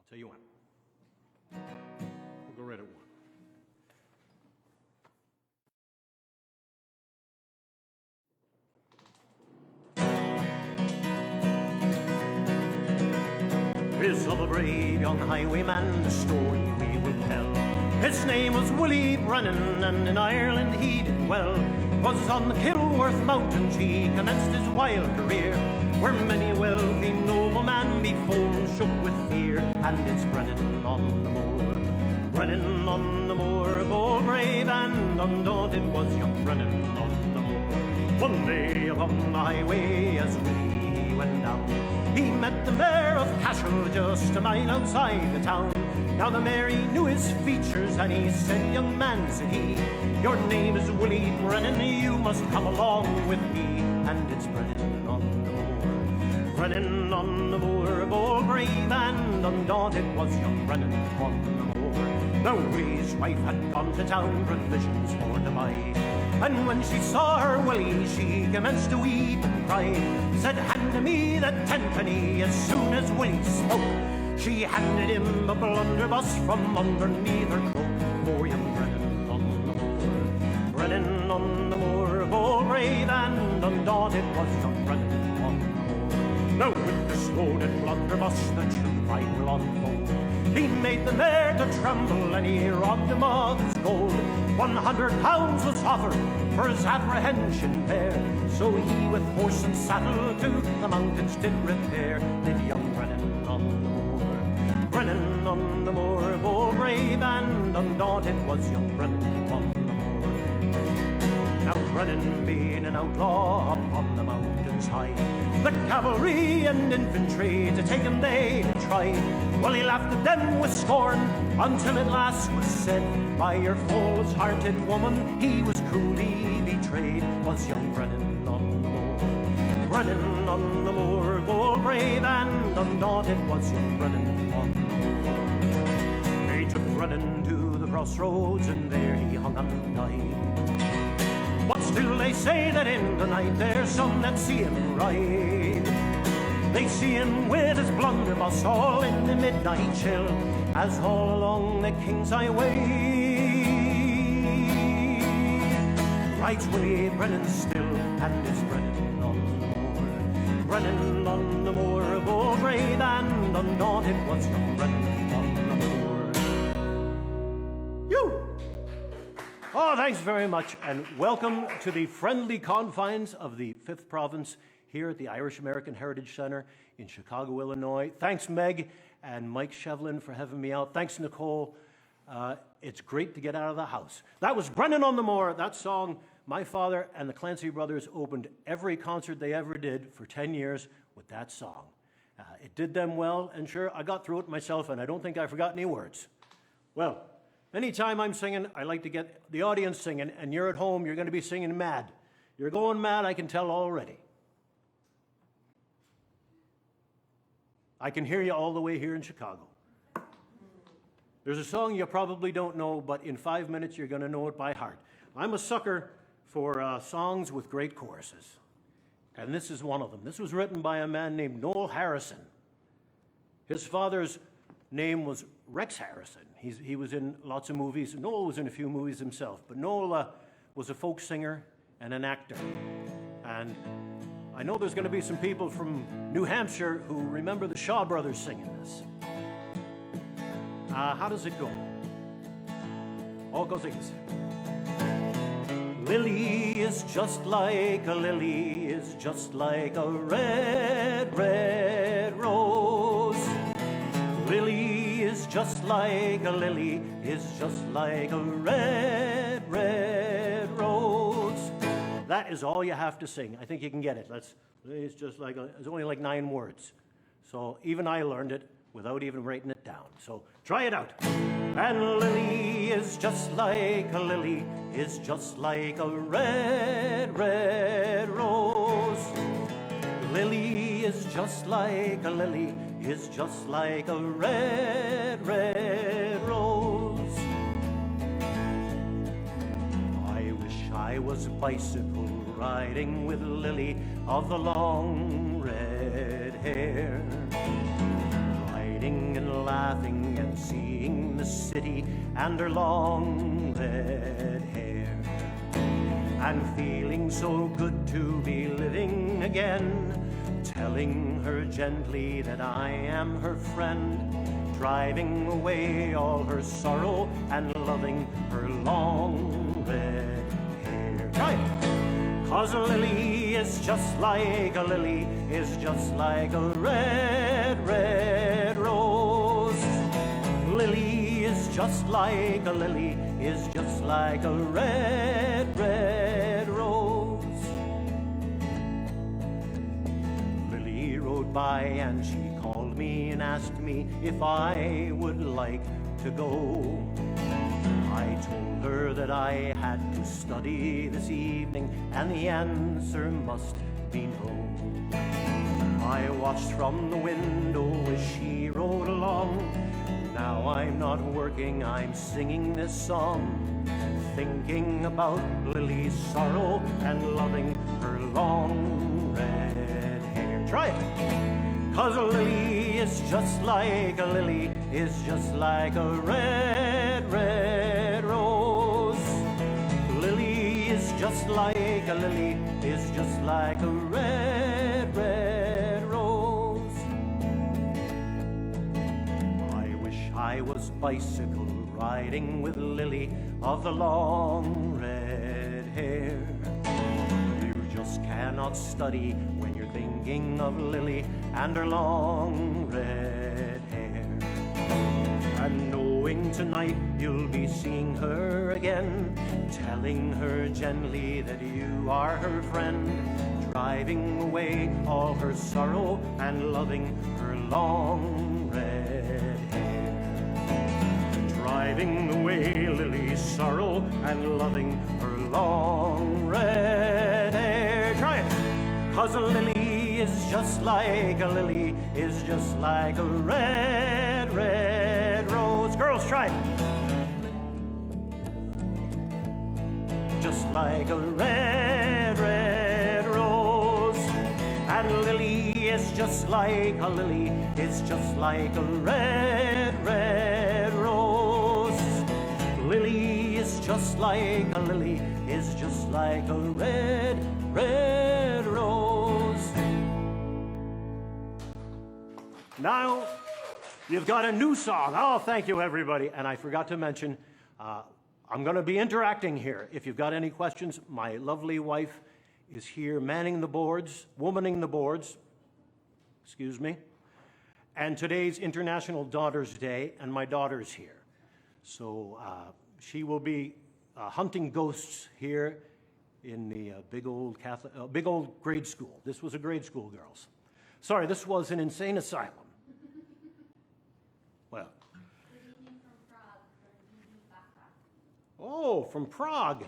tell you when. We'll go right at one. Is of a brave young highwayman the story we will tell. His name was Willie Brennan, and in Ireland he did well. 'Twas on the Kilworth mountains he commenced his wild career, where many a wealthy nobleman before shook with fear. And it's Brennan on the moor, Brennan on the moor, bold, brave and undaunted was young Brennan on the moor. One day upon the highway as Willie went down, he met the mayor of Cashel just a mile outside the town. Now the mayor, he knew his features, and he said, "Young man," said he, "your name is Willie Brennan, you must come along with me." And it's Brennan on the moor, Brennan on the moor, bold, brave and undaunted was young Brennan on the moor. Now Willie's wife had gone to town, provisions for to buy, and when she saw her Willie, she commenced to weep and cry. Said, "Hand me that tenpenny." As soon as Willie spoke, she handed him a blunderbuss from underneath her cloak. For young Brennan on the moor, Brennan on the moor, bold, brave and undaunted was young Brennan on the moor. Now with this loaded blunderbuss the true fight will unfold. He made the mare to tremble, and he robbed him of his gold. 100 pounds was offered for his apprehension there, so he with horse and saddle to the mountains did repair. Did young Brennan on the moor, Brennan on the moor, bold, brave and undaunted was young Brennan on the moor. Now Brennan being an outlaw upon the mountains high, the cavalry and infantry to take him they did try. Well, he laughed at them with scorn until at last was said, "By your false-hearted woman he was cruelly betrayed." Was young Brennan on the moor, Brennan on the moor, bold, brave and undaunted was young Brennan on the moor. They took Brennan to the crossroads, and there he hung and died. But still they say that in the night there's some that see him ride. They see him with his blunderbuss all in the midnight chill, as all along the King's Highway rides Willie Brennan still. And is Brennan on the moor, Brennan on the moor, bold, brave and undaunted was young Brennan on the moor. You! Oh, thanks very much, and welcome to the friendly confines of the 5th Province here at the Irish American Heritage Center in Chicago, Illinois. Thanks, Meg and Mike Shevlin, for having me out. Thanks, Nicole. It's great to get out of the house. That was Brennan on the Moor. That song, my father and the Clancy brothers opened every concert they ever did for 10 years with that song. It did them well, and sure, I got through it myself, and I don't think I forgot any words. Well, anytime I'm singing, I like to get the audience singing, and you're at home, you're going to be singing mad. You're going mad, I can tell already. I can hear you all the way here in Chicago. There's a song you probably don't know, but in 5 minutes you're going to know it by heart. I'm a sucker for songs with great choruses, and this is one of them. This was written by a man named Noel Harrison. His father's name was Rex Harrison. He was in lots of movies. Noel was in a few movies himself, but Noel was a folk singer and an actor. And I know there's going to be some people from New Hampshire who remember the Shaw Brothers singing this. How does it go? Oh, it goes like this. Lily is just like a lily, is just like a red, red rose. Lily is just like a lily, is just like a red, red rose. That is all you have to sing. I think you can get it. It's just like it's only like 9 words. So even I learned it without even writing it down. So try it out. And lily is just like a lily, is just like a red, red rose. Lily is just like a lily, is just like a red, red rose. I wish I was bicycle riding with Lily of the long red hair, riding and laughing and seeing the city and her long red hair, and feeling so good to be living again, telling her gently that I am her friend, driving away all her sorrow and loving her long red hair. Try it! 'Cause a lily is just like a lily, is just like a red, red rose. Lily is just like a lily, is just like a red, red rose. Lily rode by and she called me and asked me if I would like to go. I told her that I had to study this evening, and the answer must be no. I watched from the window as she rode along. Now I'm not working, I'm singing this song, thinking about Lily's sorrow and loving her long red hair. Try it! 'Cause a lily is just like a lily, is just like a red, red rose. Lily is just like a lily, is just like a red, red rose. I wish I was bicycle riding with Lily of the long red hair. You just cannot study when you're thinking of Lily and her long red hair. And knowing tonight you'll be seeing her again, telling her gently that you are her friend, driving away all her sorrow and loving her long red hair. Driving away Lily's sorrow and loving her long red hair. Try it! 'Cause a lily is just like a lily, is just like a red, red rose. Girls, try it! Just like a red, red rose. And Lily is just like a lily, is just like a red, red rose. Lily is just like a lily, is just like a red, red rose. Now, you've got a new song. Oh, thank you, everybody. And I forgot to mention, I'm going to be interacting here. If you've got any questions, my lovely wife is here manning the boards, womaning the boards, excuse me. And today's International Daughters Day, and my daughter's here. So she will be hunting ghosts here in the big old grade school. This was a grade school, girls. Sorry, this was an insane asylum. Well. Oh, from Prague.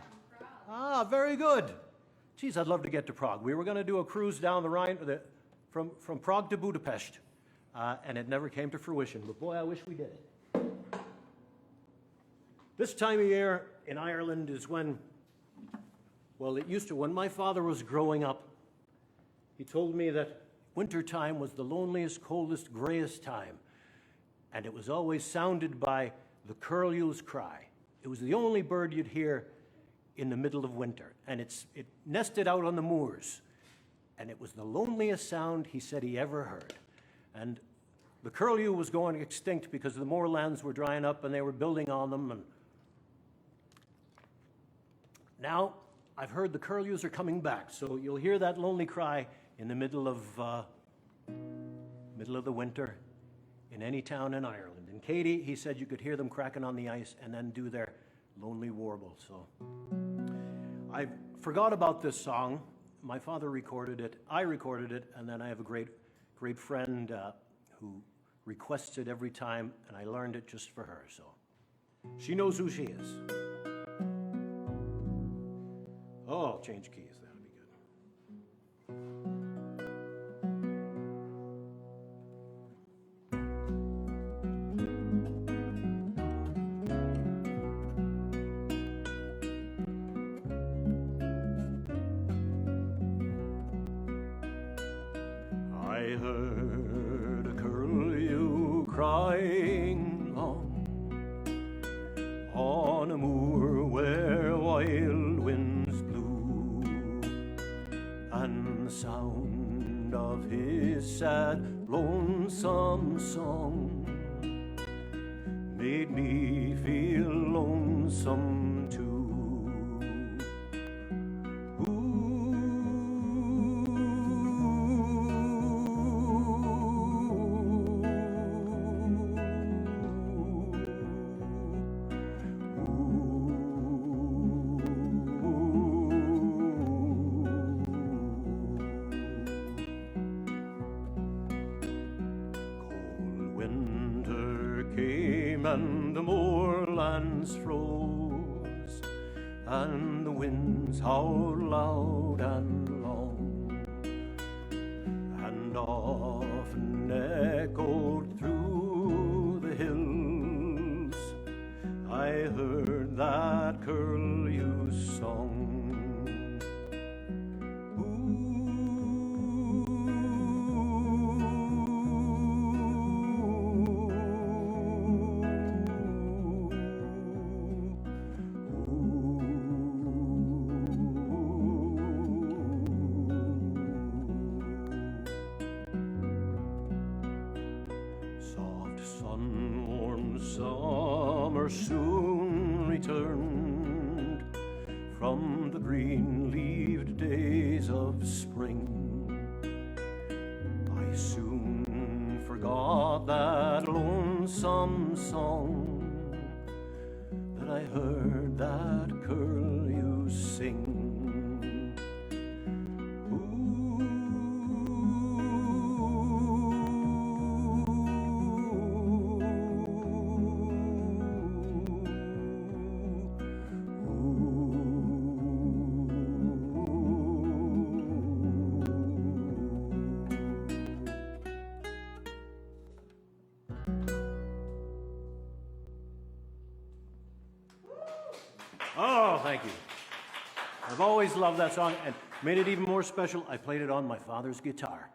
Ah, very good. Geez, I'd love to get to Prague. We were going to do a cruise down the Rhine from Prague to Budapest, and it never came to fruition. But boy, I wish we did it. This time of year in Ireland is when, well, it used to, when my father was growing up, he told me that winter time was the loneliest, coldest, grayest time. And it was always sounded by the curlew's cry. It was the only bird you'd hear in the middle of winter. And it nested out on the moors. And it was the loneliest sound he said he ever heard. And the curlew was going extinct because the moorlands were drying up and they were building on them. And now I've heard the curlews are coming back. So you'll hear that lonely cry in the middle of the winter in any town in Ireland. And Katie, he said you could hear them cracking on the ice and then do their lonely warble. So I forgot about this song. My father recorded it, I recorded it, and then I have a great friend who requests it every time, and I learned it just for her. So she knows who she is. Oh, I'll change keys. That'll be good. I heard a curlew crying long on a moor where wild winds blew, and the sound of his sad, lonesome song made me feel lonesome too. And the moorlands froze, and the winds howled loud and long, and often echoed through the hills. I heard that curlew's song. Summer soon returned from the green-leaved days of spring. I soon forgot that lonesome song that I heard that curlew sing. Oh, thank you. I've always loved that song, and made it even more special, I played it on my father's guitar.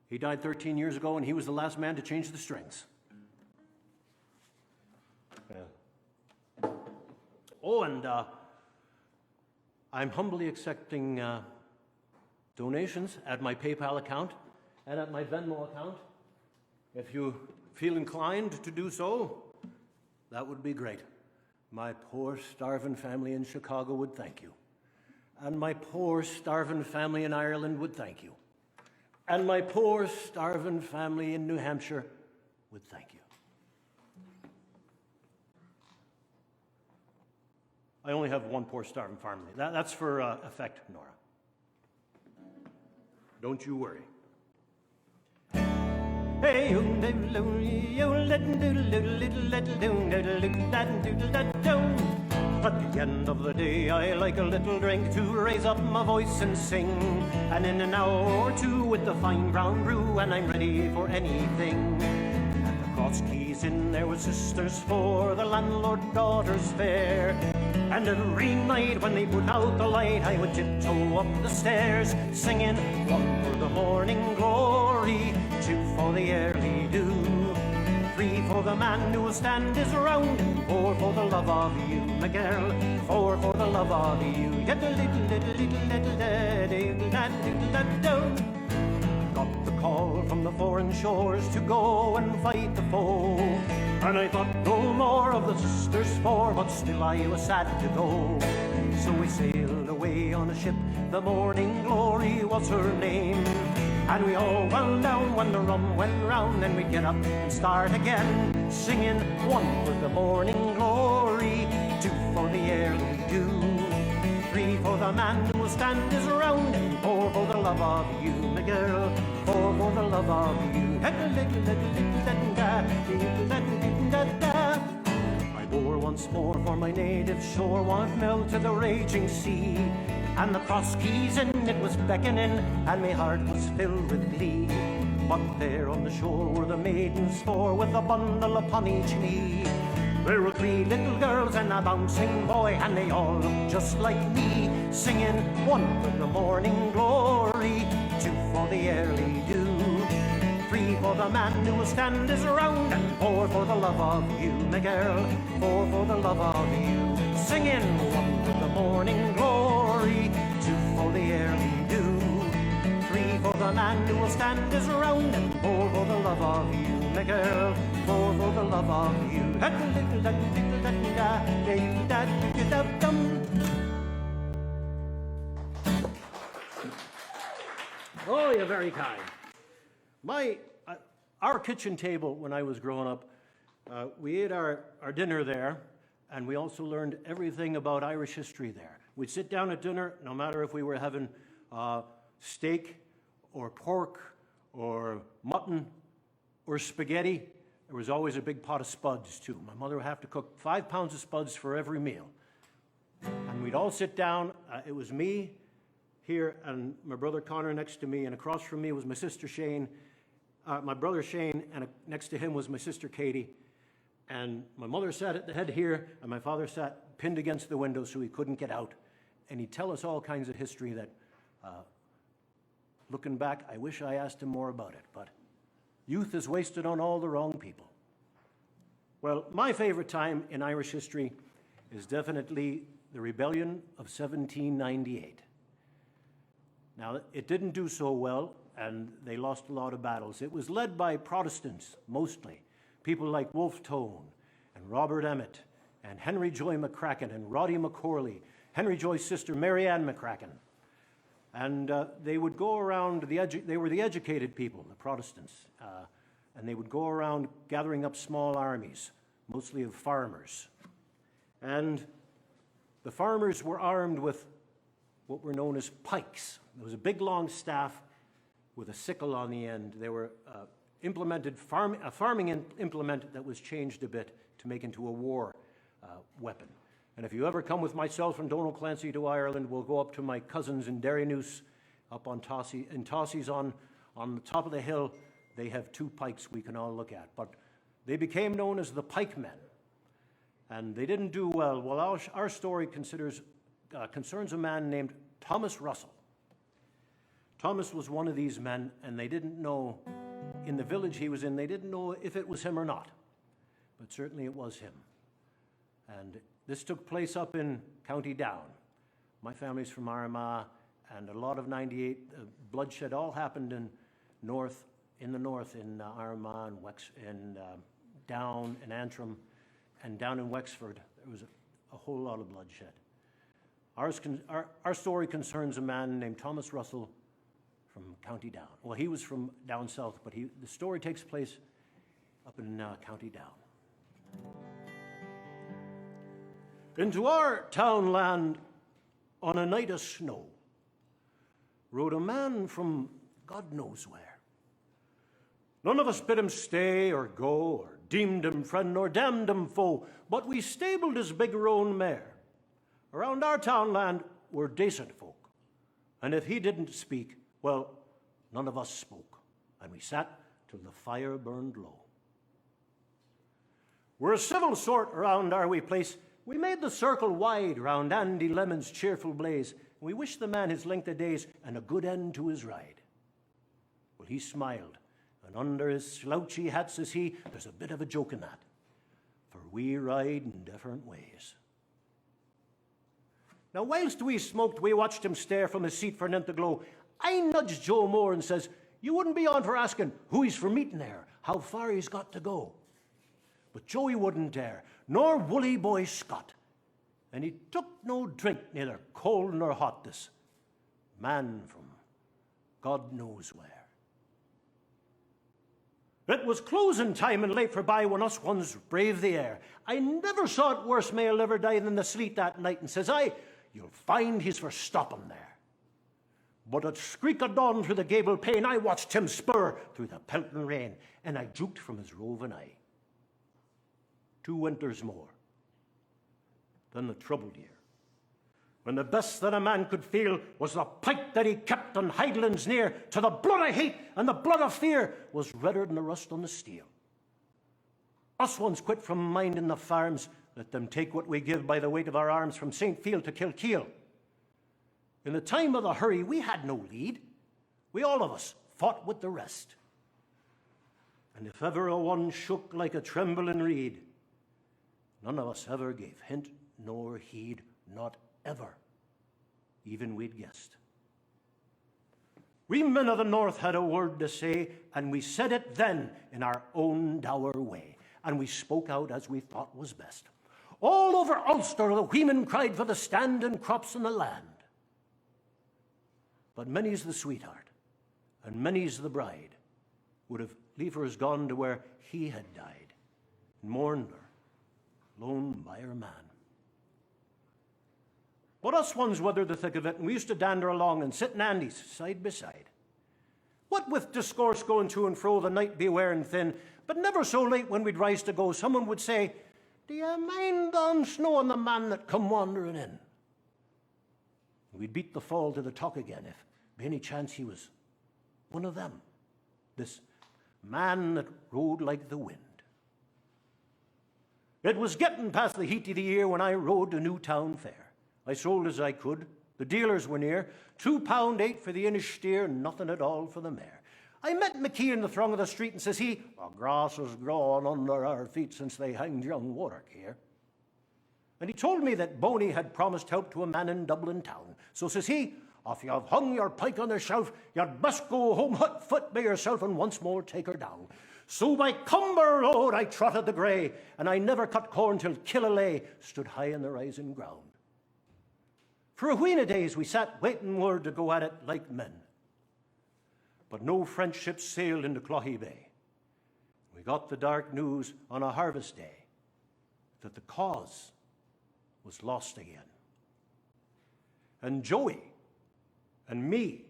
He died 13 years ago, and he was the last man to change the strings. Yeah. Oh, and I'm humbly accepting donations at my PayPal account and at my Venmo account. If you feel inclined to do so, that would be great. My poor starving family in Chicago would thank you. And my poor starving family in Ireland would thank you. And my poor starving family in New Hampshire would thank you. I only have one poor starving family. That's for effect, Nora. Don't you worry. Hey, at the end of the day, I like a little drink to raise up my voice and sing. And in an hour or two with the fine brown brew, and I'm ready for anything. At the Cross Keys Inn, there were sisters for the landlord-daughter's fair. And every night when they put out the light, I would tiptoe up the stairs, singing, 1 for the morning glory, 2 for the early dew, 3 for the man who will stand his round, 4 for the love of you, my girl, 4 for the love of you. Got the call from the foreign shores to go and fight the foe, and I thought no more of the sisters four, but still I was sad to go. So we sailed away on a ship, the Morning Glory was her name. And we all went down when the rum went round, and we'd get up and start again, singing, 1 for the morning glory, 2 for the early dew, 3 for the man who will stand his round, and 4 for the love of you, my girl, 4 for the love of you. I bore once more for my native shore, one melt to the raging sea, and the Cross Keys Inn, it was beckoning, and my heart was filled with glee. But there on the shore were the maidens four, with a bundle upon each knee. There were 3 little girls and a bouncing boy, and they all looked just like me, singing, 1 for the morning glory, 2 for the early dew, 3 3 for the man who will stand his ground, and 4 for the love of you, my girl, 4 for the love of you. Singing 1 for the morning glory, 2 for the early dew, 3 for the man who will stand his ground, and 4 for the love of you, my girl, 4 for the love of you. Oh, you're very kind. Our kitchen table when I was growing up, we ate our dinner there, and we also learned everything about Irish history there. We'd sit down at dinner, no matter if we were having steak or pork or mutton or spaghetti, there was always a big pot of spuds too. My mother would have to cook 5 pounds of spuds for every meal. And we'd all sit down. It was me here and my brother Connor next to me, and across from me was my sister Shane, my brother Shane, and next to him was my sister Katie. And my mother sat at the head here, and my father sat pinned against the window so he couldn't get out. And he'd tell us all kinds of history that, looking back, I wish I asked him more about it, but youth is wasted on all the wrong people. Well, my favorite time in Irish history is definitely the rebellion of 1798. Now, it didn't do so well, and they lost a lot of battles. It was led by Protestants, mostly. People like Wolfe Tone, and Robert Emmet, and Henry Joy McCracken, and Roddy McCorley, Henry Joy's sister, Mary Ann McCracken. And they would go around, they were the educated people, the Protestants, and they would go around gathering up small armies, mostly of farmers. And the farmers were armed with what were known as pikes. There was a big long staff with a sickle on the end. They were a farming implement that was changed a bit to make into a war weapon. And if you ever come with myself and Donald Clancy to Ireland, we'll go up to my cousins in Derrynoose, up on Tossy. In Tossy's on the top of the hill, they have 2 pikes we can all look at. But they became known as the pikemen. And they didn't do well. Well, our story concerns a man named Thomas Russell. Thomas was one of these men, and they didn't know, in the village he was in, they didn't know if it was him or not. But certainly it was him. And this took place up in County Down. My family's from Armagh, and a lot of 98 bloodshed all happened in the north, in Armagh and Down and Antrim, and down in Wexford. There was a whole lot of bloodshed. Our story concerns a man named Thomas Russell from County Down. Well, he was from down south, but the story takes place up in County Down. Into our townland on a night of snow rode a man from God knows where. None of us bid him stay or go, or deemed him friend nor damned him foe, but we stabled his big roan mare. Around our townland were decent folk, and if he didn't speak, well, none of us spoke, and we sat till the fire burned low. We're a civil sort around our wee place. We made the circle wide round Andy Lemon's cheerful blaze. We wished the man his length of days and a good end to his ride. Well, he smiled, and under his slouchy hat, says he, there's a bit of a joke in that, for we ride in different ways. Now, whilst we smoked, we watched him stare from his seat for an glow. I nudged Joe Moore and says, you wouldn't be on for asking who he's for meeting there, how far he's got to go. But Joey wouldn't dare, nor woolly boy Scott. And he took no drink, neither cold nor hot, this man from God knows where. It was closing time and late for by when us ones braved the air. I never saw it worse may I'll ever die than the sleet that night, and says I, you'll find he's for stopping there. But at skreek of dawn through the gable pane, I watched him spur through the pelting rain, and I juked from his roving eye. 2 winters more, then the troubled year, when the best that a man could feel was the pike that he kept on Highlands near, to the blood of hate and the blood of fear was redder than the rust on the steel. Us ones quit from minding the farms, let them take what we give by the weight of our arms from St. Field to Kilkeel. In the time of the hurry, we had no lead. We all of us fought with the rest. And if ever a one shook like a trembling reed, none of us ever gave hint nor heed, not ever, even we'd guessed. We men of the North had a word to say, and we said it then in our own dour way, and we spoke out as we thought was best. All over Ulster the women cried for the stand and crops in the land. But many's the sweetheart, and many's the bride, would have liefer gone to where he had died, and mourned her, lone by her man. But us ones weathered the thick of it, and we used to dander along and sit in Andy's side by side. What with discourse going to and fro, the night be wearing thin, but never so late when we'd rise to go, someone would say, "Do you mind on snow and the man that come wandering in?" We'd beat the fall to the talk again if by any chance he was one of them, this man that rode like the wind. It was getting past the heat of the year when I rode to Newtown Fair. I sold as I could. The dealers were near. £2.8 for the Innish steer, nothing at all for the mare. I met McKee in the throng of the street, and says he, "The grass has grown under our feet since they hanged young Warwick here." And he told me that Boney had promised help to a man in Dublin town. So says he, "If you've hung your pike on the shelf, you'd best go home hot foot by yourself and once more take her down." So by Cumber Road I trotted the grey, and I never cut corn till Killalay stood high in the rising ground. For a wheen of days we sat waiting word to go at it like men. But no French ships sailed into Cloughy Bay. We got the dark news on a harvest day that the cause was lost again. And Joey and me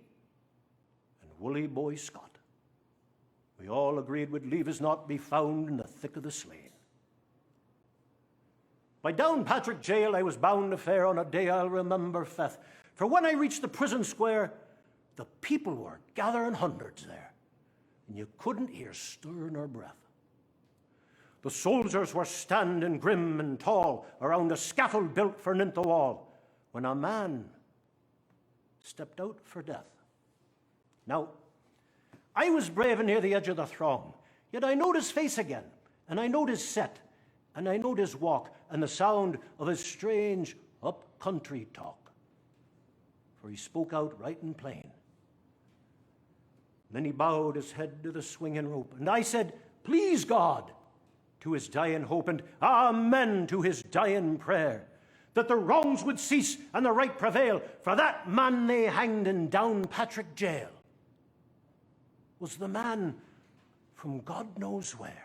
and Woolly Boy Scott, we all agreed would leave us not be found in the thick of the slain. By Downpatrick jail I was bound to fare on a day I'll remember feth, for when I reached the prison square, the people were gathering hundreds there, and you couldn't hear stir nor breath. The soldiers were standing grim and tall around a scaffold built for nint the wall, when a man stepped out for death. Now, I was brave near the edge of the throng, yet I knowed his face again, and I knowed his set, and I knowed his walk, and the sound of his strange up-country talk. For he spoke out right and plain. Then he bowed his head to the swinging rope, and I said, "Please God," to his dying hope, and amen to his dying prayer, that the wrongs would cease and the right prevail, for that man they hanged in Downpatrick jail was the man from God knows where.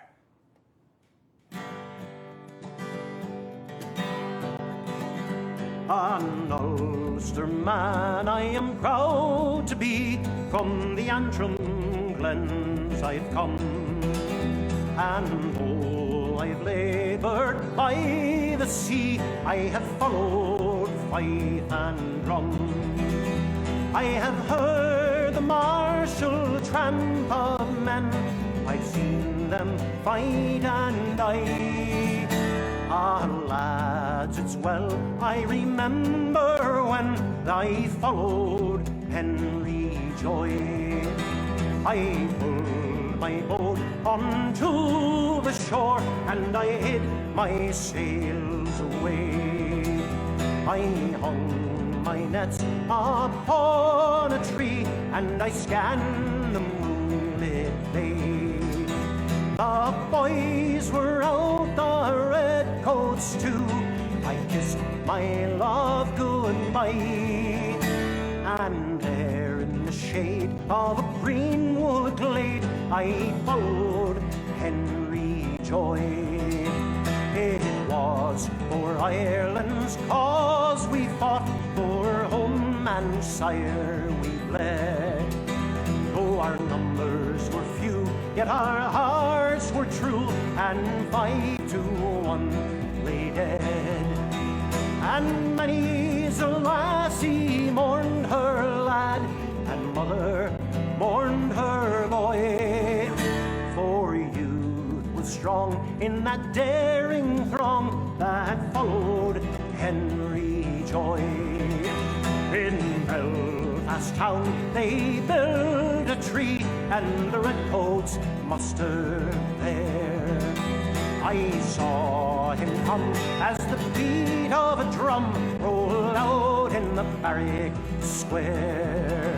An Ulster man I am proud to be, from the Antrim glens I've come, and though I've laboured by the sea, I have followed fife and drum. I have heard the martial tramp of men, I've seen them fight and die. Ah, lads, it's well I remember when I followed Henry Joy. I pulled my boat onto the shore, and I hid my sails away. I hung my nets upon a tree, and I scanned the moonlit bay. The boys were out, the redcoats too. I kissed my love goodbye, and there in the shade of a greenwood glade I followed Henry Joy. It was for Ireland's cause we fought, for home and sire we bled. Though our numbers were few, yet our hearts were true, and 5-1 lay dead. And many's a lassie mourned her lad, and mother mourned her boy. For youth was strong in that daring throng that followed Henry Joy. In Belfast town they built a tree, and the redcoats mustered there. I saw him come as the beat of a drum rolled out in the barrack square.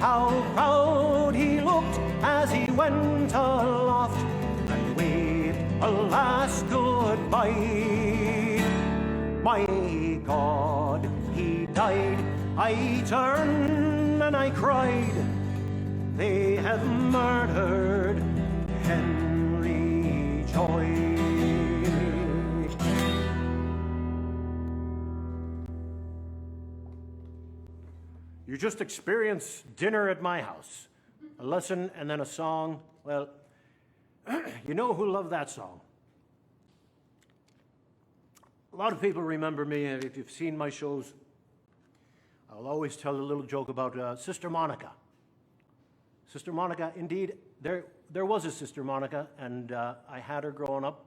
How proud he looked as he went aloft and waved a last goodbye. My God, he died. I turned and I cried, they have murdered Henry Joy. You just experienced dinner at my house. A lesson and then a song. Well, you know who loved that song? A lot of people remember me. If you've seen my shows, I'll always tell a little joke about Sister Monica. Sister Monica, indeed, there was a Sister Monica, and I had her growing up.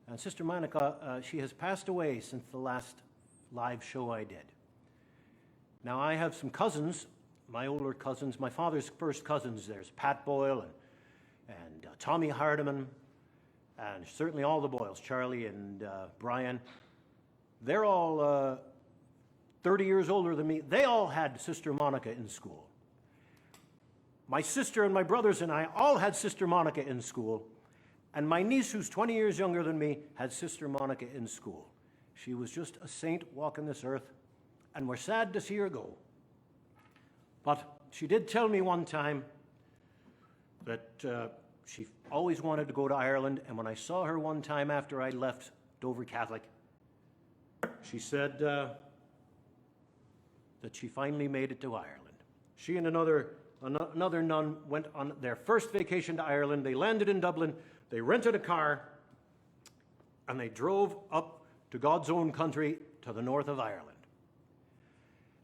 And Sister Monica, she has passed away since the last live show I did. Now, I have some cousins, my older cousins, my father's first cousins. There's Pat Boyle and Tommy Hardiman, and certainly all the Boyles, Charlie and Brian. They're all 30 years older than me. They all had Sister Monica in school. My sister and my brothers and I all had Sister Monica in school, and my niece, who's 20 years younger than me, had Sister Monica in school. She was just a saint walking this earth, and we're sad to see her go. But she did tell me one time that she always wanted to go to Ireland, and when I saw her one time after I left Dover Catholic, she said that she finally made it to Ireland. She and another nun went on their first vacation to Ireland. They landed in Dublin, they rented a car, and they drove up to God's own country to the north of Ireland.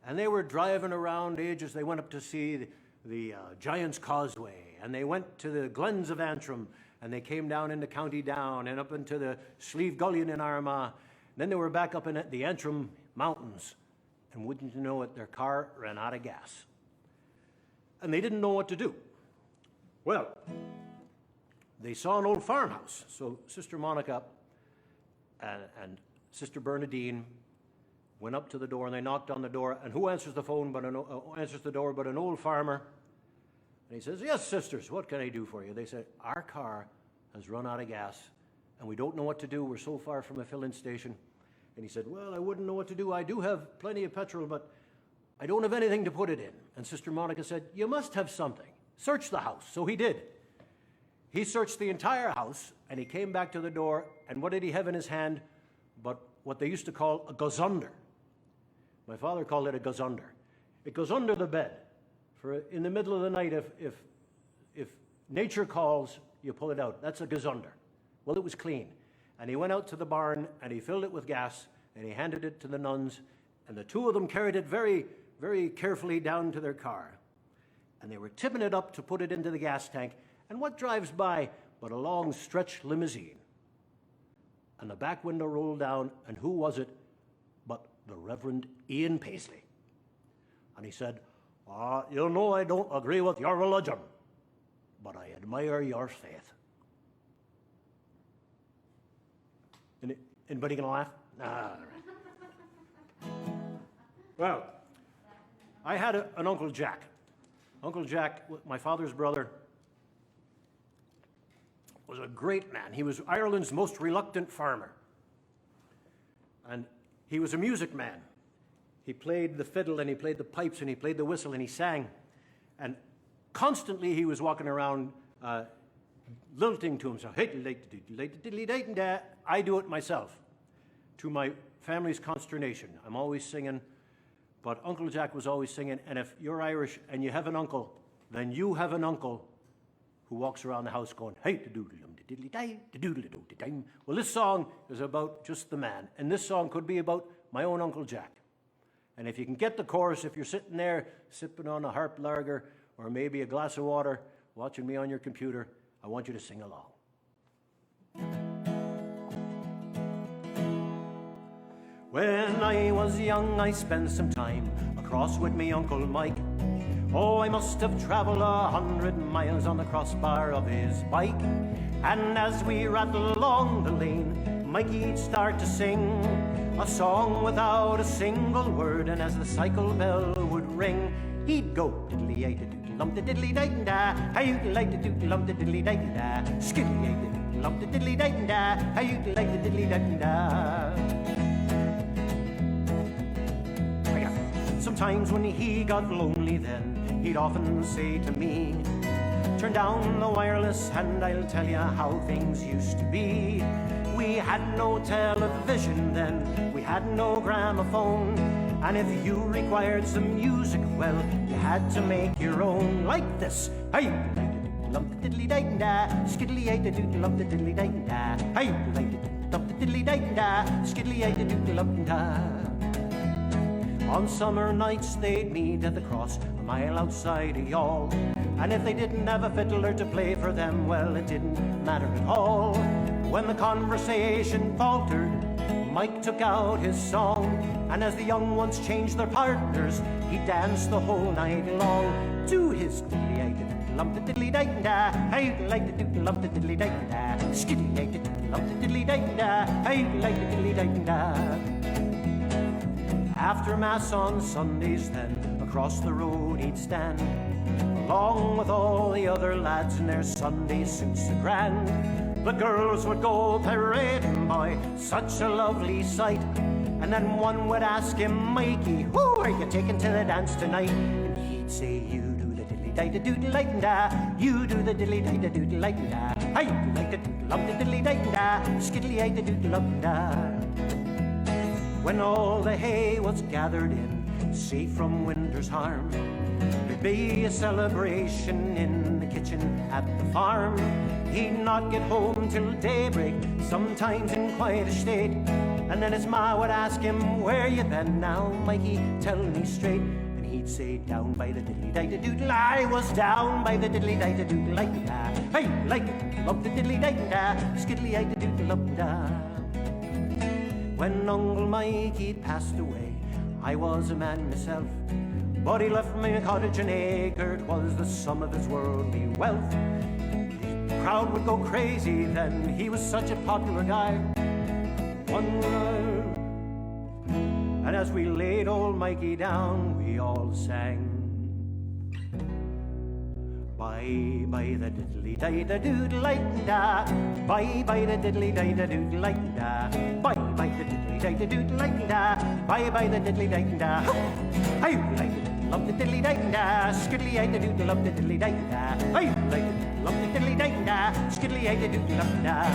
And they were driving around ages. They went up to see the Giant's Causeway, and they went to the Glens of Antrim, and they came down into County Down and up into the Slieve Gullion in Armagh. Then they were back up in the Antrim Mountains, and wouldn't you know it, their car ran out of gas. And they didn't know what to do. Well, they saw an old farmhouse. So Sister Monica and Sister Bernadine went up to the door, and they knocked on the door, and who answers the phone but answers the door but an old farmer? And he says, "Yes, sisters, what can I do for you?" They said, "Our car has run out of gas, and we don't know what to do. We're so far from a filling station." And he said, "Well, I wouldn't know what to do. I do have plenty of petrol, but I don't have anything to put it in." And Sister Monica said, "You must have something. Search the house." So he did. He searched the entire house, and he came back to the door, and what did he have in his hand but what they used to call a gazunder. My father called it a gazunder. It goes under the bed. For in the middle of the night, if nature calls, you pull it out. That's a gazunder. Well, it was clean. And he went out to the barn, and he filled it with gas, and he handed it to the nuns, and the two of them carried it very, very carefully down to their car. And they were tipping it up to put it into the gas tank, and what drives by but a long stretch limousine? And the back window rolled down, and who was it but the Reverend Ian Paisley? And he said, "You know I don't agree with your religion, but I admire your faith." Anybody gonna laugh? Nah, all right. Well, I had an Uncle Jack. Uncle Jack, my father's brother, was a great man. He was Ireland's most reluctant farmer. And he was a music man. He played the fiddle, and he played the pipes, and he played the whistle, and he sang. And constantly he was walking around lilting to himself. I do it myself, to my family's consternation. I'm always singing, but Uncle Jack was always singing. And if you're Irish and you have an uncle, then you have an uncle who walks around the house going, "Hey, da-doodle-dum-da-diddly-day, well, this song is about just the man, and this song could be about my own Uncle Jack. And if you can get the chorus, if you're sitting there sipping on a harp lager or maybe a glass of water, watching me on your computer, I want you to sing along. When I was young, I spent some time across with me Uncle Mike. Oh, I must have traveled 100 miles on the crossbar of his bike. And as we rattled along the lane, Mikey'd start to sing a song without a single word. And as the cycle bell would ring, he'd go diddly-ay-da-doodle-lum da diddly-day-da, hey-you-like-da-doodle-lum da diddly-day-da, skidly-ay-da-doodle-lum da diddly-day-da, hey-you-like-da-diddly-day-da. Sometimes when he got lonely then, he'd often say to me, turn down the wireless and I'll tell you how things used to be. We had no television then, we had no gramophone, and if you required some music, well, you had to make your own, like this. Hey-you-like-da-doodle-lum da diddly-day-da, skidly-ay-da-doodle-lum da diddly-day-da, hey-you-like-da-doodle-lum da diddly-day-da, skidly-ay-da-doodle-lum da. On summer nights they'd meet at the cross, a mile outside of Youghal. And if they didn't have a fiddler to play for them, well, it didn't matter at all. When the conversation faltered, Mike took out his song, and as the young ones changed their partners, he danced the whole night long to his diddly-ay-da-doodle-lum da diddly-day-da, hey-you-like-da-doodle-lum da diddly-day-da, skidly-ay-da-doodle-lum da diddly-day-da, hey-you-like-da-diddly-day-da. After Mass on Sundays then, across the road he'd stand, along with all the other lads in their Sunday suits of grand. The girls would go parading by, such a lovely sight. And then one would ask him, Mikey, who are you taking to the dance tonight? And he'd say, you do the diddly-day-da-doodle-like-da, you do the diddly-day-da-doodle-like-da, hey-you-like-da-doodle-lum da diddly-day-da, skidly-ay-da-doodle-lum-da. When all the hay was gathered in, safe from winter's harm, there'd be a celebration in the kitchen at the farm. He'd not get home till daybreak, sometimes in quite a state. And then his ma would ask him, where you been now, Mikey, tell me straight. And he'd say, down by the diddly-day-da-doodle, I was down by the diddly-day-da-doodle-like-da, hey, like-da-love the diddly-day-da, skidly-ay-da-doodle-lum-da. When Uncle Mikey passed away, I was a man myself, but he left me a cottage and acre, 'twas the sum of his worldly wealth. The crowd would go crazy then, he was such a popular guy. One night, and as we laid old Mikey down, we all sang, bye-bye the diddly-day-da-doodle-like-da, bye-bye the diddly-day-da-doodle-like-da, bye-bye the diddly-day-da-doodle-like-da, bye-bye the diddly-day-da. Hey-you-like-da-doodle-lum the diddly-day-da, skidly-ay-da-doodle-lum the diddly-day-da, hey-you-like-da-doodle-lum the diddly-day-da, skidly-ay-da-doodle-lum-da.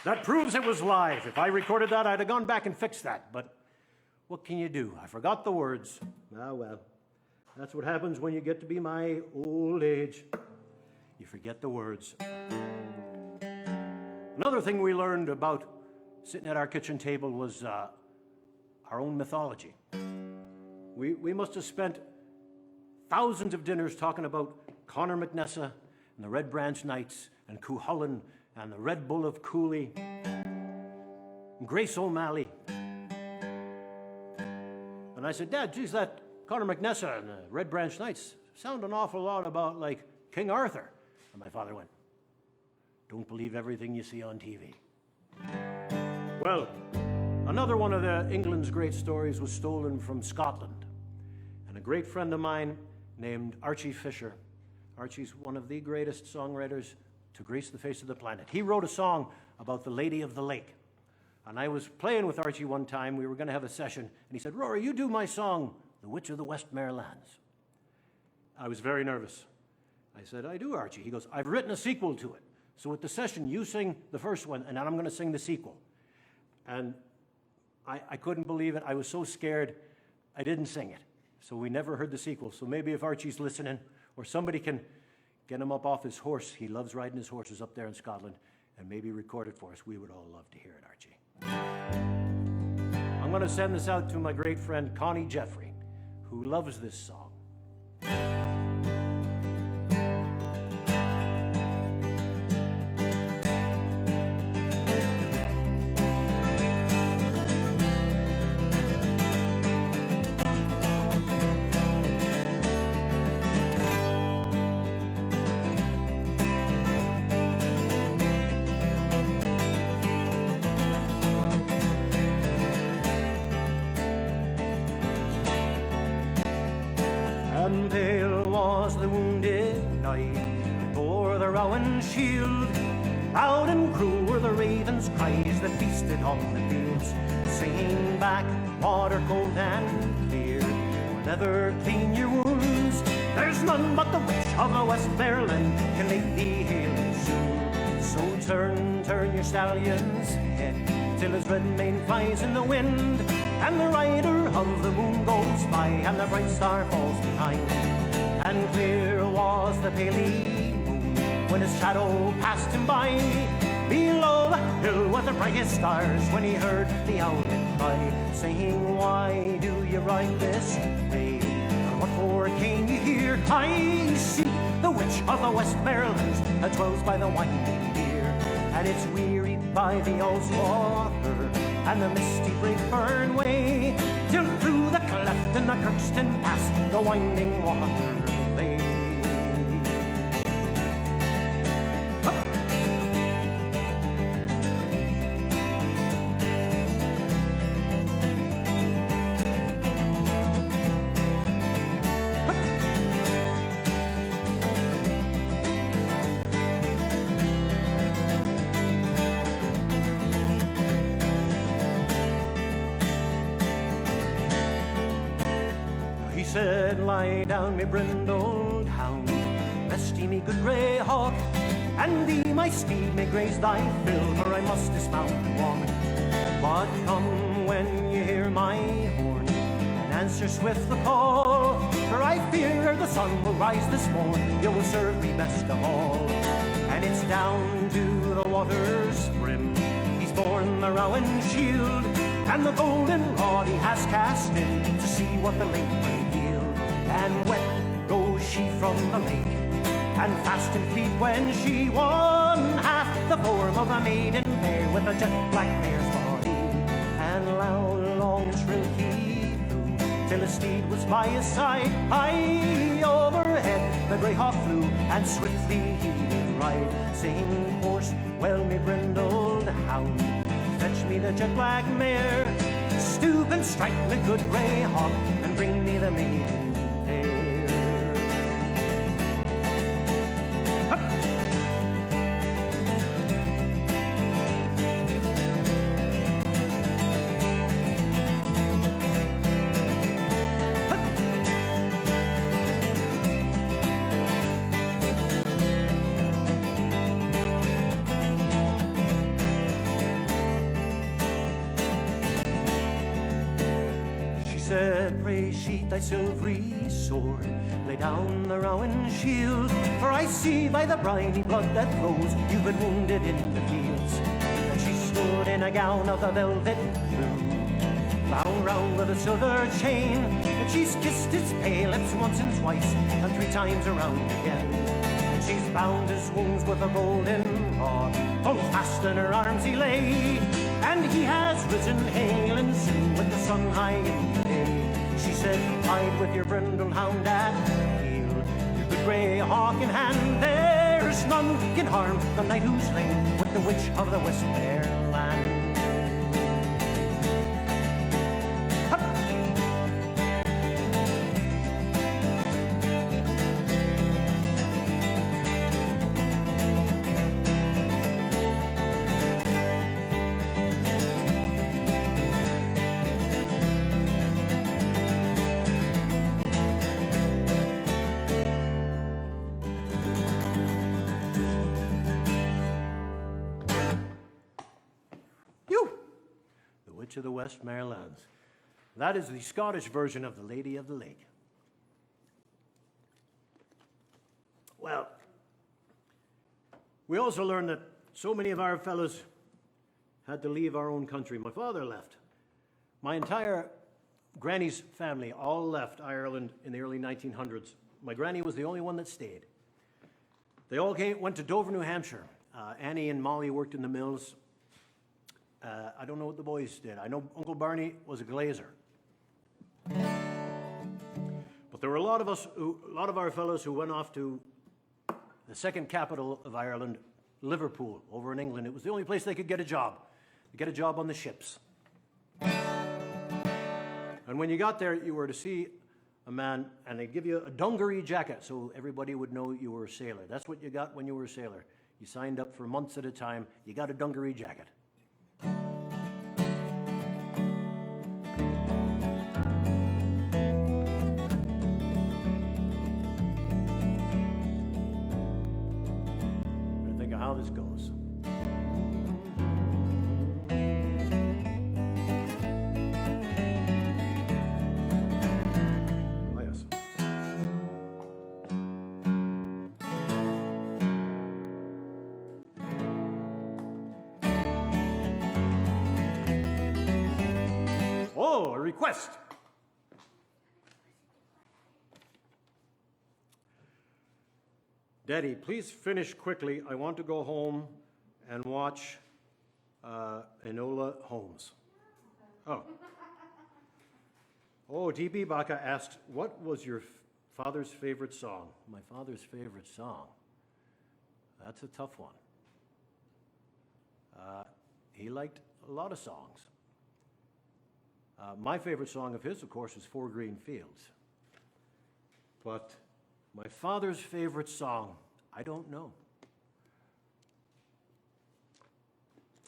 That proves it was live. If I recorded that, I'd have gone back and fixed that, but what can you do? I forgot the words. Ah, well, that's what happens when you get to be my old age. You forget the words. Another thing we learned about sitting at our kitchen table was our own mythology. We must have spent thousands of dinners talking about Conor McNessa and the Red Branch Knights and Cuchulainn and the Red Bull of Cooley and Grace O'Malley. And I said, Dad, geez, that Conor McNessa and the Red Branch Knights sound an awful lot about like King Arthur. And my father went, don't believe everything you see on TV. Well, another one of England's great stories was stolen from Scotland. And a great friend of mine named Archie Fisher, Archie's one of the greatest songwriters to grace the face of the planet. He wrote a song about the Lady of the Lake. And I was playing with Archie one time, we were going to have a session, and he said, Rory, you do my song, The Witch of the Westmere Lands. I was very nervous. I said, I do, Archie. He goes, I've written a sequel to it. So at the session, you sing the first one, and then I'm going to sing the sequel. And I couldn't believe it. I was so scared, I didn't sing it. So we never heard the sequel. So maybe if Archie's listening, or somebody can get him up off his horse. He loves riding his horses up there in Scotland, and maybe record it for us. We would all love to hear it, Archie. I'm going to send this out to my great friend Connie Jeffrey, who loves this song. And pale was the wounded knight that bore the Rowan shield. Loud and cruel were the ravens' cries that feasted on the fields, singing back water cold and clear. Will never clean your wounds. There's none but the witch of the West Maryland can make thee hailing soon. So turn your stallion's head till his red mane flies in the wind, and the rider of the moon goes by, and the bright star falls behind. And clear was the paly moon when his shadow passed him by, below the hill with the brightest stars, when he heard the owlet cry, saying, why do you ride this way? And what for came you here? I see the witch of the West Marylands that dwells by the winding deer, and it's wearied by the Owl's water and the misty brake burn way, till through the cleft in the Kirkston Pass the winding water lay. Said, lie down, me brindled hound, rest ye, me good grey hawk, and thee, my steed, may graze thy fill, for I must dismount and walk. But come when you hear my horn, and answer swift the call, for I fear the sun will rise this morn, you will serve me best of all. And it's down to the water's brim he's borne the Rowan shield, and the golden rod he has cast in to see what the lake may yield. And wet goes she from the lake, and fast in feet when she won, half the form of a maiden fair with a jet black mare's body. And loud, long, shrill he blew till his steed was by his side. High overhead the grey hawk flew, and swiftly he did ride, saying, horse, well, me brindled hound, fetch me the jet black mare, stoop and strike the good grey hawk, and bring me the maiden fair. Said, pray sheath thy silvery sword, lay down the Rowan shield, for I see by the briny blood that flows you've been wounded in the fields. And she stood in a gown of the velvet blue, bound round with a silver chain, and she's kissed his pale lips once and twice, and 3 times around again. And she's bound his wounds with a golden rod, full fast in her arms he lay, and he has risen hale and soon with the sun high in the day. She said, hide with your brindle hound at heel, your good grey hawk in hand, there's none can harm the knight who's slain with the witch of the West Maryland. To the West Marylands. That is the Scottish version of the Lady of the Lake. Well, we also learned that so many of our fellows had to leave our own country. My father left. My entire granny's family all left Ireland in the early 1900s. My granny was the only one that stayed. They all went to Dover, New Hampshire. Annie and Molly worked in the mills. I don't know what the boys did. I know Uncle Barney was a glazer. But there were a lot of our fellows who went off to the second capital of Ireland, Liverpool, over in England. It was the only place they could get a job. Get a job on the ships. And when you got there, you were to see a man, and they'd give you a dungaree jacket so everybody would know you were a sailor. That's what you got when you were a sailor. You signed up for months at a time. You got a dungaree jacket. Think of how this goes. Oh, a request. Daddy, please finish quickly. I want to go home and watch Enola Holmes. Oh. Oh, D.B. Baca asked, what was your father's favorite song? My father's favorite song? That's a tough one. He liked a lot of songs. My favorite song of his, of course, is Four Green Fields. But my father's favorite song, I don't know.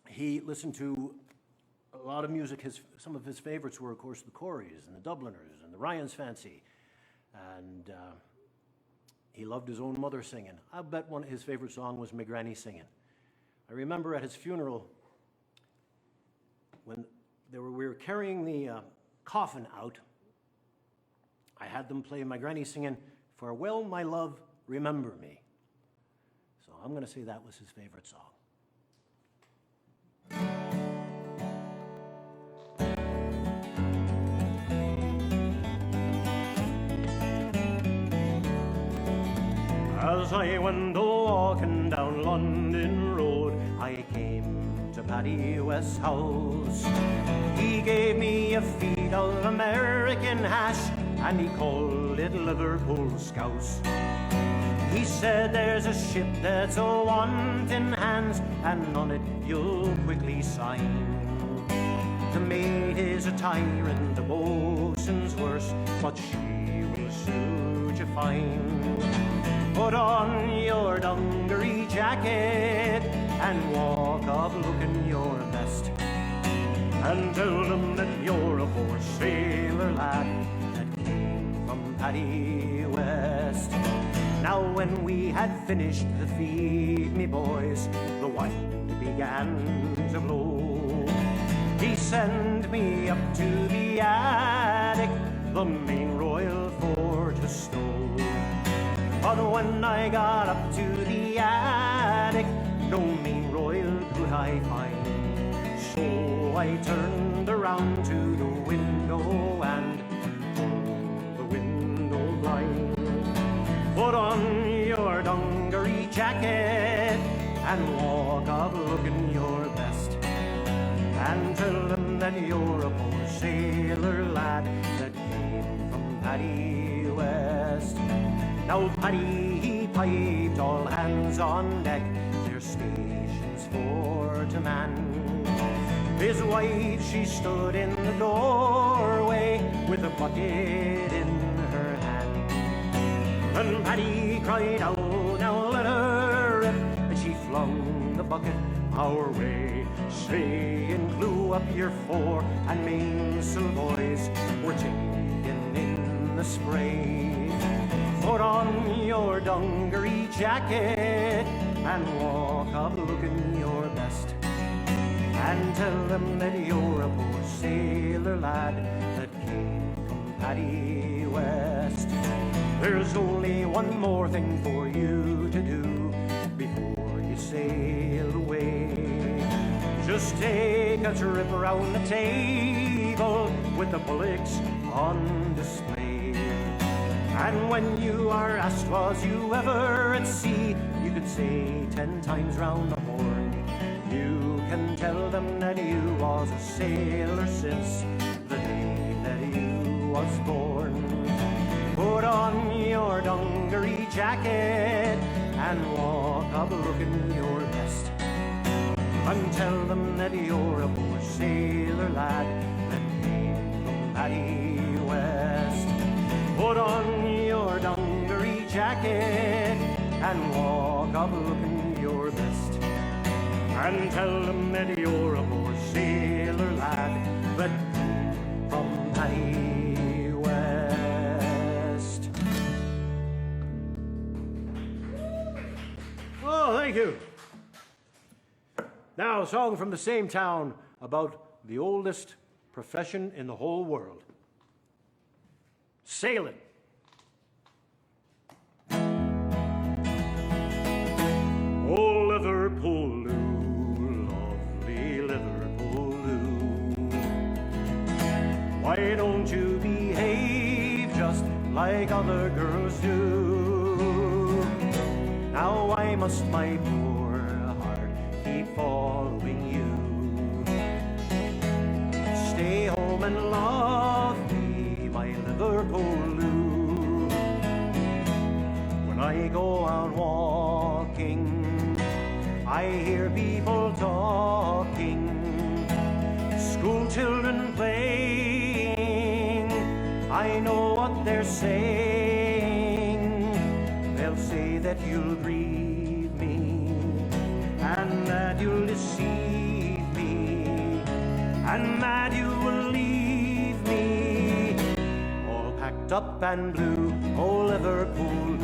He listened to a lot of music. Some of his favorites were, of course, the Coreys and the Dubliners and the Ryan's Fancy. And he loved his own mother singing. I bet his favorite song was My Granny Singing. I remember at his funeral, when we were carrying the coffin out, I had them play My Granny Singing, Farewell, My Love, Remember Me. So I'm going to say that was his favorite song. As I went walking down London Road, I came to Paddy West's house. He gave me a feed of American hash, and he called it Liverpool Scouse. He said there's a ship that's a wanting hands, and on it you'll quickly sign. The mate is a tyrant, the boatswain's worse, but she will suit you fine. Put on your dungaree jacket and walk up looking your best, and tell them that you're a poor sailor lad that came from Paddy West. Now when we had finished the feed, me boys, the wind began to blow. He sent me up to the attic, the main royal fore to stow. But when I got up to the attic, no main royal could I find. So I turned around to the window and pulled the window blind. Put on your dungaree jacket and walk up looking your best, and tell them that you're a poor sailor lad that came from Paddy West. Now Paddy, he piped all hands on deck, their stations for to man. His wife, she stood in the doorway with a bucket in her hand. And Paddy cried out, now let her rip, and she flung the bucket our way, saying, "Clew up your fore and mainsail, boys, we're taking in the spray." Put on your dungaree jacket and walk up looking your best, and tell them that you're a poor sailor lad that came from Paddy West. There's only one more thing for you to do before you sail away. Just take a trip around the table with the bullocks on display. And when you are asked, was you ever at sea, you could say 10 times round the horn. You can tell them that you was a sailor since the day that you was born. Put on your dungaree jacket and walk up looking your best, and tell them that you're a poor sailor lad that came from Paddy West. Put on your dungaree jacket and walk up looking your best, and tell them that you're a poor sailor lad that came from Paddy West. Oh, thank you. Now, a song from the same town about the oldest profession in the whole world. Sailing. Oh, Liverpool, lovely Liverpool, why don't you behave just like other girls do? Now why must my poor heart keep following you? Stay home and love me, my Liverpool. When I go out walking, I hear people talking, school children playing. I know what they're saying. They'll say that you'll grieve me, and that you'll deceive me, and that you will leave me all packed up and blue. Oh, Liverpool,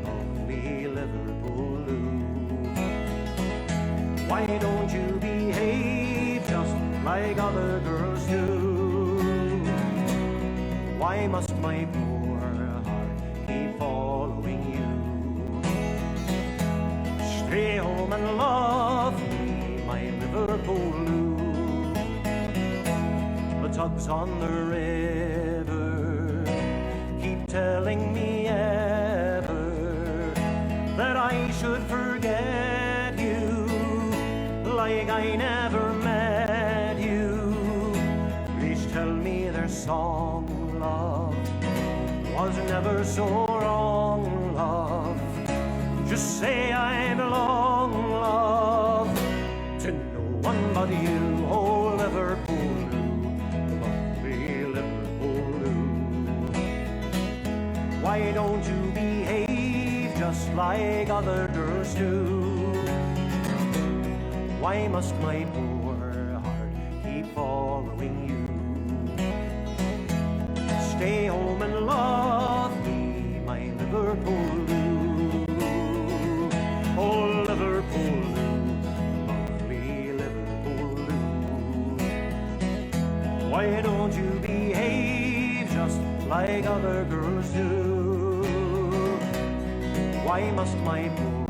lovely Liverpool. Why don't you behave just like other girls do? Why must my poor heart keep following you? Stay home and love me, my Liverpool. The tugs on the river keep telling me ever that I should forget you, like I never met you. Please tell me their song, love, was never so wrong, love. Just say I belong, love, to no one but you. Oh, Liverpool, lovely Liverpool. Why don't you behave just like other girls do? Why must my poor heart keep following you? Stay home and love me, my Liverpool. Oh, Liverpool, lovely Liverpool. Why don't you behave just like other girls do? Why must my poor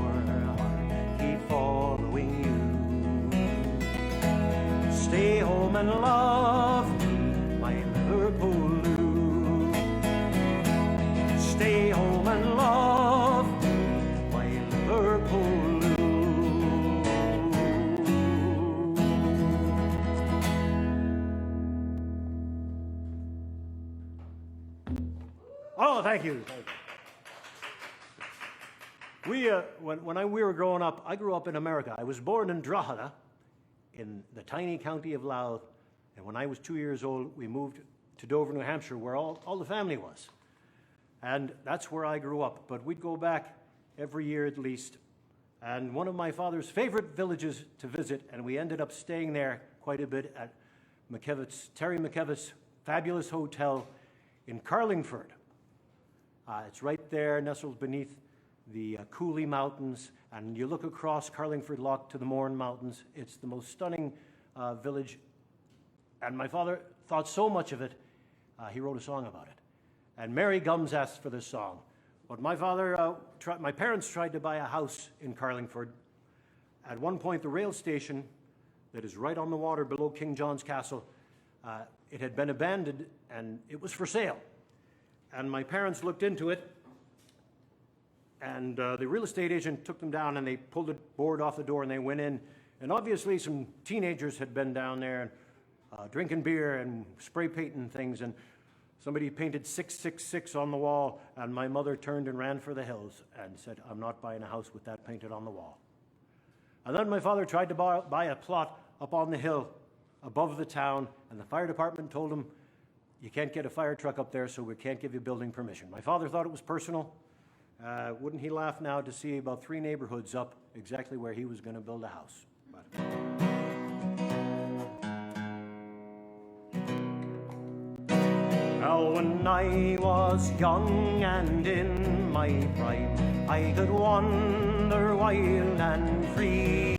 heart keep following you? Stay home and love me, my Liverpool. Stay home and love me, my Liverpool. Oh, thank you. When we were growing up, I grew up in America. I was born in Drogheda, in the tiny county of Louth, and when I was 2 years old, we moved to Dover, New Hampshire, where all the family was. And that's where I grew up, but we'd go back every year at least. And one of my father's favorite villages to visit, and we ended up staying there quite a bit at Terry McKevitt's fabulous hotel in Carlingford. It's right there, nestled beneath the Cooley Mountains, and you look across Carlingford Loch to the Mourne Mountains. It's the most stunning village, and my father thought so much of it, he wrote a song about it. And Mary Gums asked for this song. But my parents tried to buy a house in Carlingford. At one point, the rail station that is right on the water below King John's Castle, it had been abandoned and it was for sale. And my parents looked into it, and the real estate agent took them down and they pulled the board off the door and they went in. And obviously some teenagers had been down there and drinking beer and spray painting things, and somebody painted 666 on the wall, and my mother turned and ran for the hills and said, I'm not buying a house with that painted on the wall. And then my father tried to buy a plot up on the hill above the town, and the fire department told him you can't get a fire truck up there, so we can't give you building permission. My father thought it was personal. Wouldn't he laugh now to see about 3 neighborhoods up exactly where he was going to build a house. Now when I was young and in my prime, I could wander wild and free.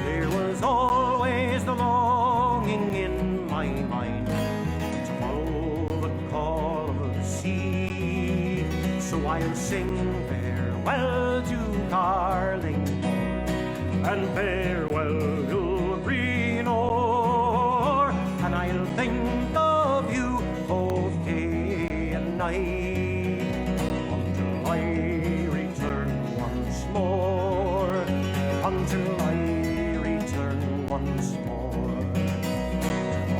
There was always the longing in my mind to follow the call of the sea. So I'll sing farewell to Carlingford and farewell to Greenore, and I'll think of you both day and night until I return once more, until I return once more.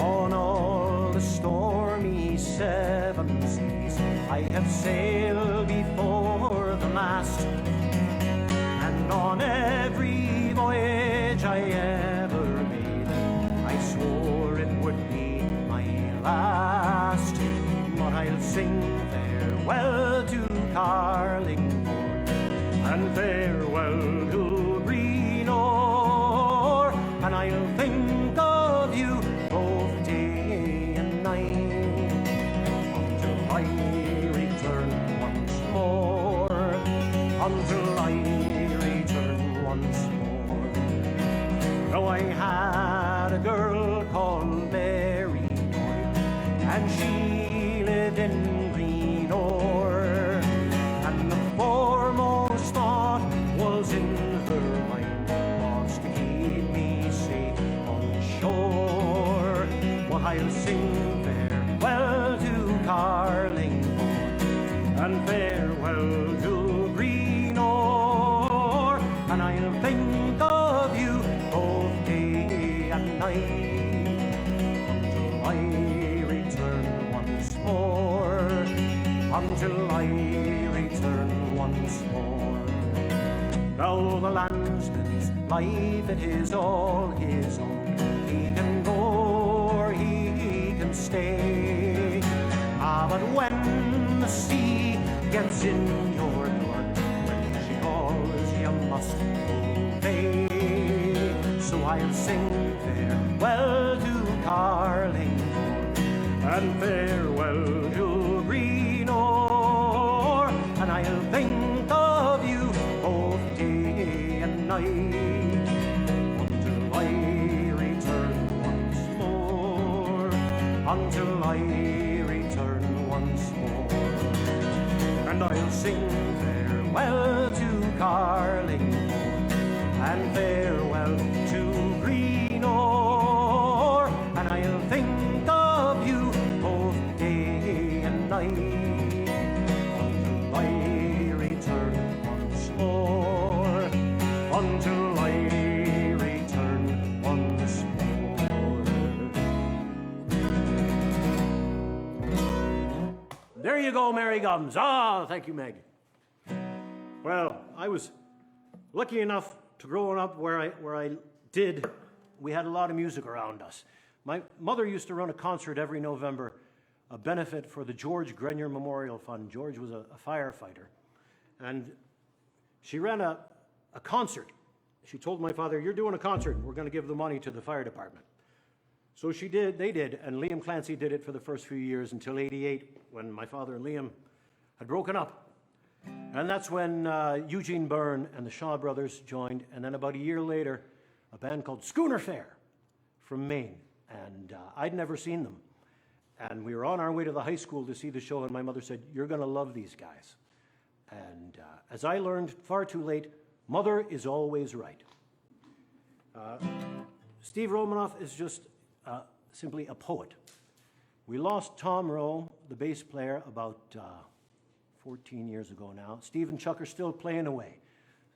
On all the stormy 7 seas I have sailed before the mast, and on every voyage I ever made I swore it would be my last. But I'll sing farewell to Carlingford and farewell to Greenore, and I'll think of you both day and night until I return once more, until I return once more. Now I had a girl called Mary, and she lived in Greenore, and the foremost thought was in her mind was to keep me safe on shore. Well, I'll sing farewell to Carlingford and farewell to Greenore, and I'll think of you both day and night until I return once more, until I return once more. Now the landsman's life, it is all his own. He can go or he can stay. But when the sea gets in your blood, when she calls, you must obey. So I'll sing farewell to Carlingford and farewell to Greenore, and I'll think of you both day and night until I return once more, until I return once more. And I'll sing farewell to Carlingford and farewell to Greenore, and I'll think of you both day and night until I return once more, until I return once more. There you go, Mary Gums. Ah, thank you, Meg. Well, I was lucky enough to growing up where I did. We had a lot of music around us. My mother used to run a concert every November, a benefit for the George Grenier Memorial Fund. George was a firefighter. And she ran a concert. She told my father, "You're doing a concert, and we're going to give the money to the fire department." So she did, they did, and Liam Clancy did it for the first few years until '88, when my father and Liam had broken up. And that's when Eugene Byrne and the Shaw Brothers joined, and then about a year later, a band called Schooner Fair from Maine. And I'd never seen them. And we were on our way to the high school to see the show, and my mother said, "You're going to love these guys." And as I learned far too late, mother is always right. Steve Romanoff is just simply a poet. We lost Tom Rowe, the bass player, about 14 years ago now. Steve and Chuck are still playing away.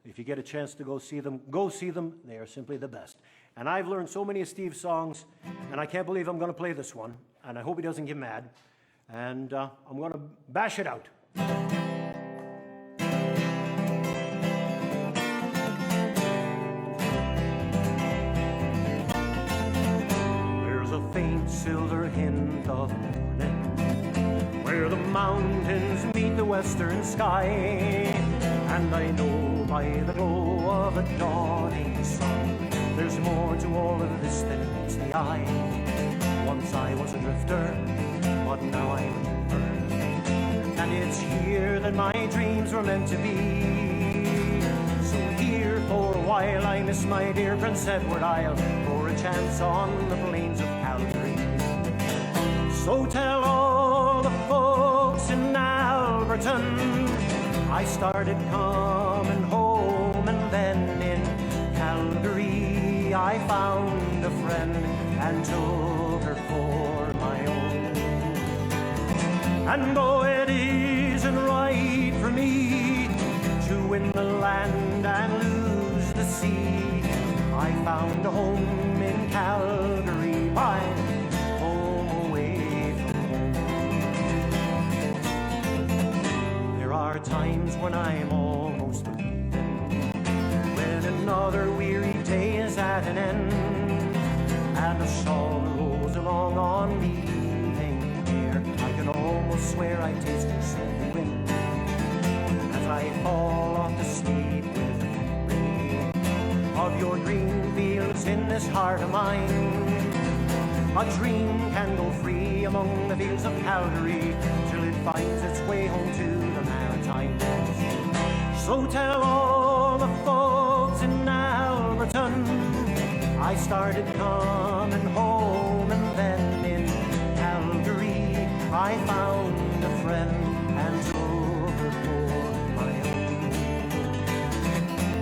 If you get a chance to go see them, go see them. They are simply the best. And I've learned so many of Steve's songs, and I can't believe I'm going to play this one. And I hope he doesn't get mad. And I'm going to bash it out. There's a faint silver hint of morning, where the mountains meet the western sky, and I know by the glow of a dawning sun there's more to all of this than meets the eye. Once I was a drifter, but now I remember, and it's here that my dreams were meant to be. So here for a while I miss my dear Prince Edward Isle, for a chance on the plains of Calgary. So tell all the folks in Alberton I started coming home, and then in Calgary I found a friend and took her for my own. And though it isn't right for me to win the land and lose the sea, I found a home in Calgary, my home away from home. There are times when I'm almost believing, when another weary day is at an end, and a sorrow rolls along on the evening air. I can almost swear I taste your salty wind as I fall off to sleep with the memory of your green fields in this heart of mine. A dream can go free among the fields of Calgary till it finds its way home to the Maritimes. So tell all the folks in Alberton I started coming home, and then in Calgary I found a friend and took her for my own.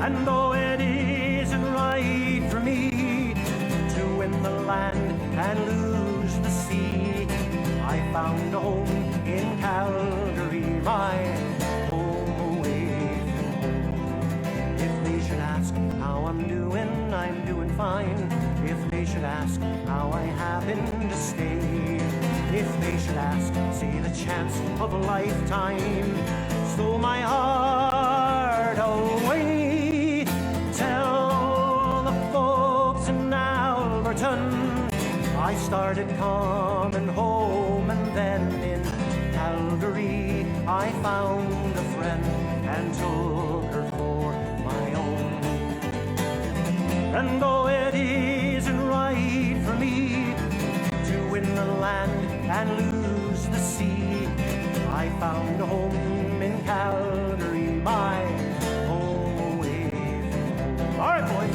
And though it isn't right for me to win the land and lose the sea, I found a home in Calgary, my home away from home. If they should ask how I'm doing fine. If they should ask how I happen to stay, if they should ask, say the chance of a lifetime stole my heart away. Tell the folks in Alberton I started coming home, and then in Calgary I found a friend and took her for my own. And though it isn't right for me to win the land and lose the sea, I found a home in Calgary, my home away from home. All right, boys.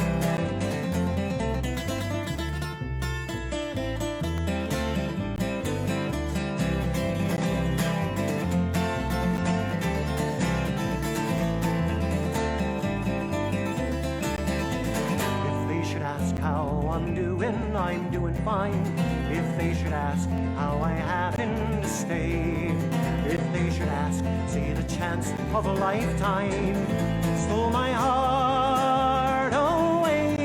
I'm doing fine. If they should ask how I happen to stay, if they should ask, say the chance of a lifetime stole my heart away.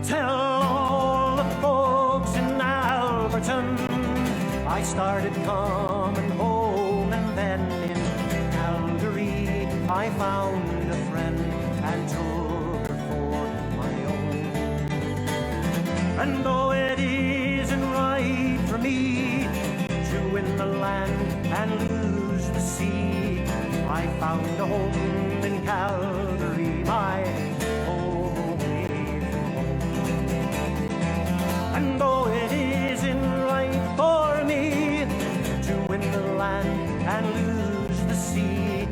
Tell all the folks in Alberton I started coming home, and then in Calgary I found a friend and took her for my own. And though it isn't right for me to win the land and lose the sea, I found a home in Calgary, my home away from home. And though it isn't right for me to win the land and lose the sea,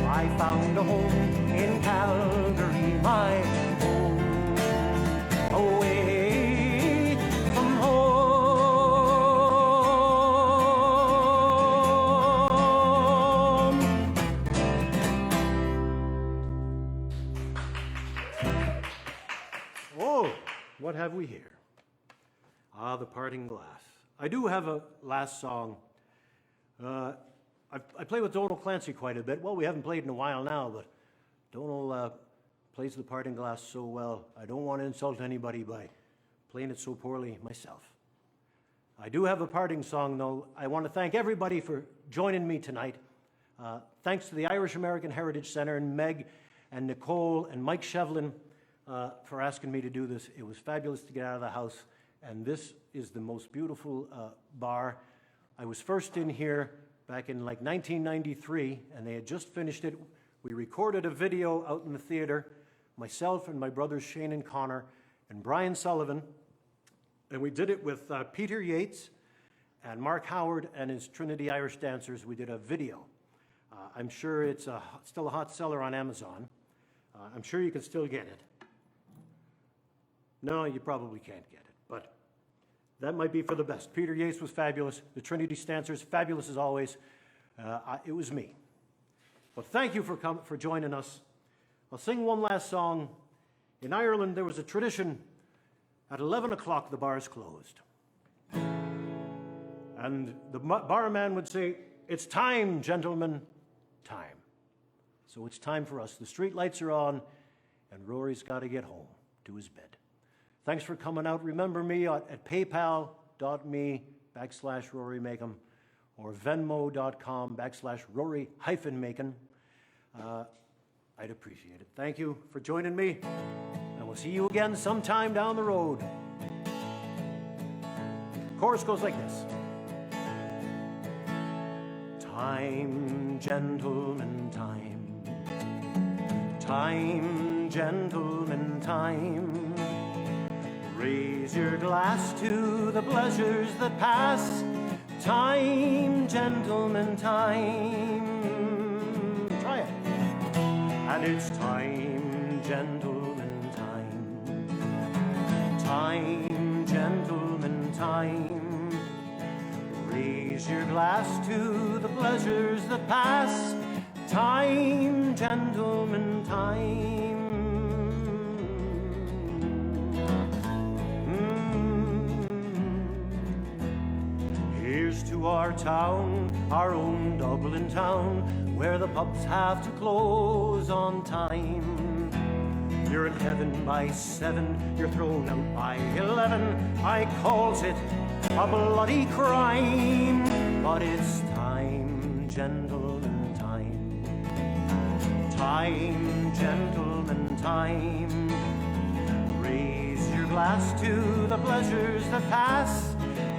I found a home in Calgary, my home away from home. Oh, what have we here? Ah, The Parting Glass. I do have a last song. I play with Donald Clancy quite a bit. Well, we haven't played in a while now, but Donald plays The Parting Glass so well. I don't want to insult anybody by playing it so poorly myself. I do have a parting song, though. I want to thank everybody for joining me tonight. Thanks to the Irish American Heritage Center and Meg and Nicole and Mike Shevlin for asking me to do this. It was fabulous to get out of the house, and this is the most beautiful bar. I was first in here back in like 1993, and they had just finished it. We recorded a video out in the theater, myself and my brothers Shane and Connor and Brian Sullivan, and we did it with Peter Yates and Mark Howard and his Trinity Irish Dancers. We did a video. I'm sure it's still a hot seller on Amazon. I'm sure you can still get it. No, you probably can't get it, but that might be for the best. Peter Yates was fabulous. The Trinity Dancers, fabulous as always. It was me. Well, thank you for joining us. I'll sing one last song. In Ireland, there was a tradition. At 11 o'clock, the bars closed. And the barman would say, "It's time, gentlemen, time." So it's time for us. The street lights are on, and Rory's got to get home to his bed. Thanks for coming out. Remember me at paypal.me/Rory Makem or venmo.com/Rory-Makem. I'd appreciate it. Thank you for joining me, and we'll see you again sometime down the road. Chorus goes like this. Time, gentlemen, time. Time, gentlemen, time. Raise your glass to the pleasures that pass. Time, gentlemen, time. Try it. And it's time, gentlemen, time. Time, gentlemen, time. Raise your glass to the pleasures that pass. Time, gentlemen, time. Here's to our town, our own Dublin town, where the pubs have to close on time. You're in heaven by 7, you're thrown out by 11. I calls it a bloody crime, but it's time, gentlemen, time. Time, gentlemen, time. Raise your glass to the pleasures that pass.